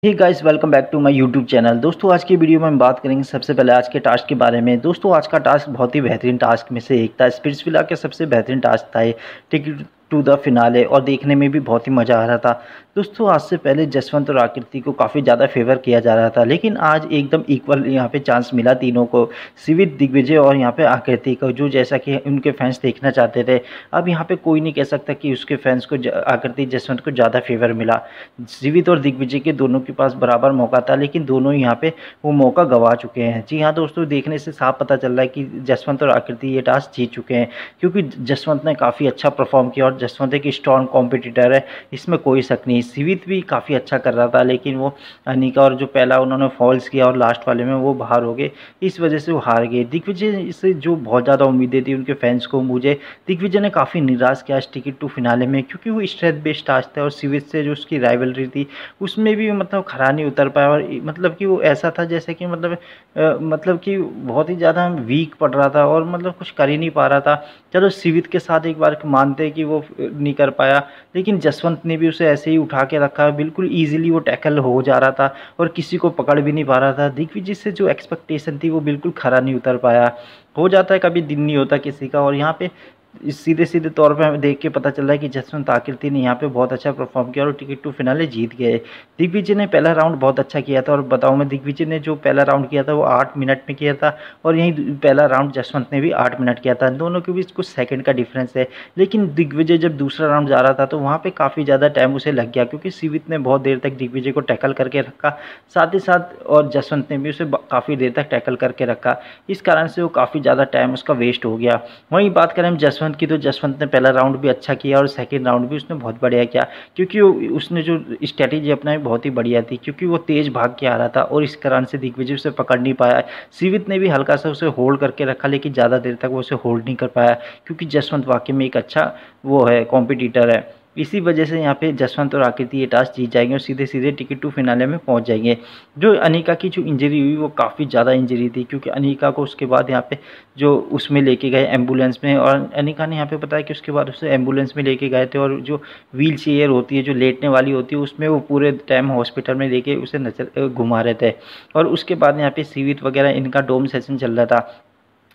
Hey guys, welcome back to my YouTube channel. दोस्तों, आज की वीडियो में हम बात करेंगे सबसे पहले आज के टास्क के बारे में। दोस्तों, आज का टास्क बहुत ही बेहतरीन टास्क में से एक था। स्पिरिट्सविला के सबसे बेहतरीन टास्क था ये, टिकट टू द फिनाले, और देखने में भी बहुत ही मज़ा आ रहा था। दोस्तों, आज से पहले जसवंत और आकृति को काफ़ी ज़्यादा फेवर किया जा रहा था, लेकिन आज एकदम इक्वल यहाँ पे चांस मिला तीनों को, सिवित, दिग्विजय और यहाँ पे आकृति को, जो जैसा कि उनके फैंस देखना चाहते थे। अब यहाँ पे कोई नहीं कह सकता कि उसके फैंस को आकृति जसवंत को ज़्यादा फेवर मिला। जीवित और दिग्विजय के दोनों के पास बराबर मौका था, लेकिन दोनों यहाँ पे वो मौका गंवा चुके हैं। जी हाँ दोस्तों, देखने से साफ पता चल रहा है कि जसवंत और आकृति ये टास्क जीत चुके हैं, क्योंकि जसवंत ने काफ़ी अच्छा परफॉर्म किया और जसवंत एक स्ट्रॉन्ग कॉम्पिटिटर है, इसमें कोई शक नहीं। जीवित भी काफ़ी अच्छा कर रहा था, लेकिन वो अनिका और जो पहला उन्होंने फॉल्स किया और लास्ट वाले में वो बाहर हो गए, इस वजह से वो हार गए। दिग्विजय से जो बहुत ज़्यादा उम्मीदें थी उनके फैंस को, मुझे दिग्विजय ने काफ़ी निराश किया इस टिकट टू फिनाले में, क्योंकि वो स्ट्रेंथ बेस्ड टास्क था और सिवित से जो उसकी राइवलरी थी उसमें भी मतलब खरा नहीं उतर पाया। और मतलब कि वो ऐसा था जैसे कि मतलब कि बहुत ही ज़्यादा वीक पड़ रहा था और मतलब कुछ कर ही नहीं पा रहा था। चलो, सिवित के साथ एक बार मानते कि वो नहीं कर पाया, लेकिन जसवंत ने भी उसे ऐसे ही उठा के रखा, बिल्कुल ईजिली वो टैकल हो जा रहा था और किसी को पकड़ भी नहीं पा रहा था। दिग्विजय से जो एक्सपेक्टेशन थी वो बिल्कुल खरा नहीं उतर पाया। हो जाता है, कभी दिन नहीं होता किसी का। और यहाँ पे इस सीधे सीधे तौर पे हमें देख के पता चल रहा है कि जसवंत आकृति ने यहाँ पे बहुत अच्छा परफॉर्म किया और टिकट टू फिनाले जीत गए। दिग्विजय ने पहला राउंड बहुत अच्छा किया था, और बताऊँ मैं, दिग्विजय ने जो पहला राउंड किया था वो 8 मिनट में किया था, और यहीं पहला राउंड जसवंत ने भी 8 मिनट किया था। दोनों के बीच कुछ सेकंड का डिफरेंस है, लेकिन दिग्विजय जब दूसरा राउंड जा रहा था तो वहाँ पे काफ़ी ज़्यादा टाइम उसे लग गया, क्योंकि सिवित ने बहुत देर तक दिग्विजय को टैकल करके रखा, साथ ही साथ और जसवंत ने भी उसे काफ़ी देर तक टैकल करके रखा। इस कारण से वो काफ़ी ज़्यादा टाइम उसका वेस्ट हो गया। वहीं बात करें हम जसवंत की, तो जसवंत ने पहला राउंड भी अच्छा किया और सेकंड राउंड भी उसने बहुत बढ़िया किया, क्योंकि उसने जो स्ट्रैटेजी अपनाई बहुत ही बढ़िया थी, क्योंकि वो तेज़ भाग के आ रहा था और इस कारण से दिग्विजय उसे पकड़ नहीं पाया। सिवित ने भी हल्का सा उसे होल्ड करके रखा, लेकिन ज़्यादा देर तक वो उसे होल्ड नहीं कर पाया, क्योंकि जसवंत वाकई में एक अच्छा वो है, कॉम्पिटिटर है। इसी वजह से यहाँ पे जसवंत और आकृति ये टास्क जीत जाएंगे और सीधे सीधे टिकट टू फिनाले में पहुँच जाएंगे। जो अनिका की जो इंजरी हुई वो काफ़ी ज़्यादा इंजरी थी, क्योंकि अनिका को उसके बाद यहाँ पे जो उसमें लेके गए एम्बुलेंस में, और अनिका ने यहाँ पे बताया कि उसके बाद उसे एम्बुलेंस में लेके गए थे, और जो व्हील चेयर होती है जो लेटने वाली होती है उसमें वो पूरे टाइम हॉस्पिटल में लेके उसे नजर घुमा रहे थे। और उसके बाद यहाँ पे सीवित वगैरह इनका डोम सेशन चल रहा था।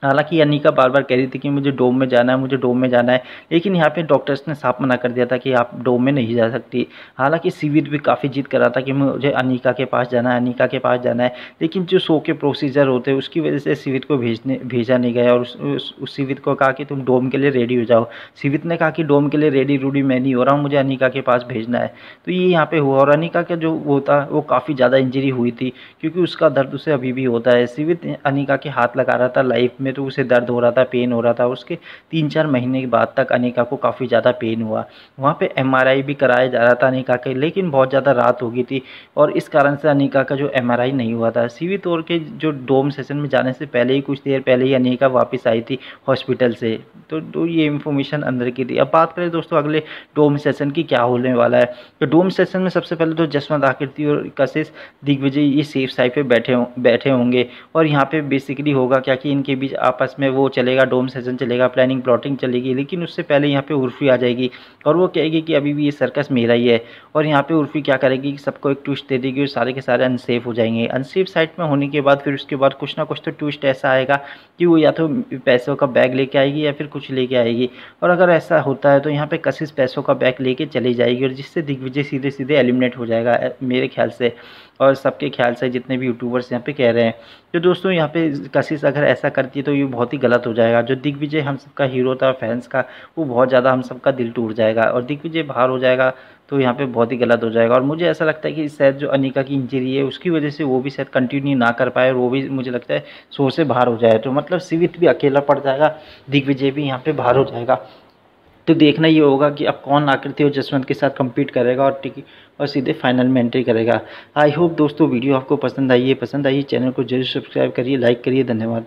हालांकि अनिका बार बार कह रही थी कि मुझे डोम में जाना है, मुझे डोम में जाना है, लेकिन यहाँ पे डॉक्टर्स ने साफ मना कर दिया था कि आप डोम में नहीं जा सकती। हालांकि सिविर भी काफ़ी जिद कर रहा था कि मुझे अनिका के पास जाना है, अनिका के पास जाना है, लेकिन जो शो के प्रोसीजर होते हैं उसकी वजह से सिविर को भेजा नहीं गया, और उस सिविर को कहा कि तुम डोम के लिए रेडी हो जाओ। सिविर ने कहा कि डोम के लिए रेडी रूडी मैं नहीं हो रहा हूँ, मुझे अनिका के पास भेजना है। तो ये यहाँ पे हुआ, और अनिका का जो वो था वो काफ़ी ज़्यादा इंजरी हुई थी, क्योंकि उसका दर्द उसे अभी भी होता है। सिविर अनिका के हाथ लगा रहा था लाइफ में, तो उसे दर्द हो रहा था, पेन हो रहा था। उसके 3-4 महीने के बाद तक अनिका को काफ़ी ज़्यादा पेन हुआ। वहाँ पे एमआरआई भी कराया जा रहा था अनिका के, लेकिन बहुत ज़्यादा रात हो गई थी, और इस कारण से अनिका का जो एमआरआई नहीं हुआ था। सीवी तौर के जो डोम सेशन में जाने से पहले ही, कुछ देर पहले ही अनिका वापस आई थी हॉस्पिटल से। तो ये इन्फॉर्मेशन अंदर की थी। अब बात करें दोस्तों अगले डोम सेशन की, क्या होने वाला है। तो डोम सेशन में सबसे पहले तो जसवंत, आकृति और कशिश, दिग्विजय ये सेफ साइड पे बैठे होंगे, और यहाँ पे बेसिकली होगा क्या कि इनके बीच आपस में वो चलेगा, डोम सेशन चलेगा, प्लानिंग प्लॉटिंग चलेगी। लेकिन उससे पहले यहाँ पे उर्फी आ जाएगी और वो कहेगी कि अभी भी ये सर्कस मेरा ही है। और यहाँ पे उर्फी क्या करेगी कि सबको एक ट्विस्ट दे देगी और सारे के सारे अनसेफ हो जाएंगे। अनसेफ साइड में होने के बाद फिर उसके बाद कुछ ना कुछ तो ट्विस्ट ऐसा आएगा कि वो या तो पैसों का बैग लेके आएगी या फिर कुछ लेके आएगी। और अगर ऐसा होता है तो यहाँ पे कशिश पैसों का बैग लेके चली जाएगी, और जिससे दिग्विजय सीधे सीधे एलिमिनेट हो जाएगा मेरे ख्याल से, और सबके ख्याल से, जितने भी यूट्यूबर्स यहाँ पे कह रहे हैं। तो दोस्तों यहाँ पे कशिश अगर ऐसा करती है तो ये बहुत ही गलत हो जाएगा। जो दिग्विजय हम सबका हीरो था फैंस का, वो बहुत ज़्यादा हम सबका दिल टूट जाएगा, और दिग्विजय बाहर हो जाएगा तो यहाँ पे बहुत ही गलत हो जाएगा। और मुझे ऐसा लगता है कि शायद जो अनिका की इंजरी है उसकी वजह से वो भी शायद कंटिन्यू ना कर पाए, और वो भी मुझे लगता है शो से बाहर हो जाए। तो मतलब सिवित भी अकेला पड़ जाएगा, दिग्विजय भी यहाँ पे बाहर हो जाएगा। तो देखना ये होगा कि अब कौन आकृति और जसवंत के साथ कम्पीट करेगा और सीधे फाइनल में एंट्री करेगा। आई होप दोस्तों वीडियो आपको पसंद आई है। चैनल को जरूर सब्सक्राइब करिए, लाइक करिए। धन्यवाद।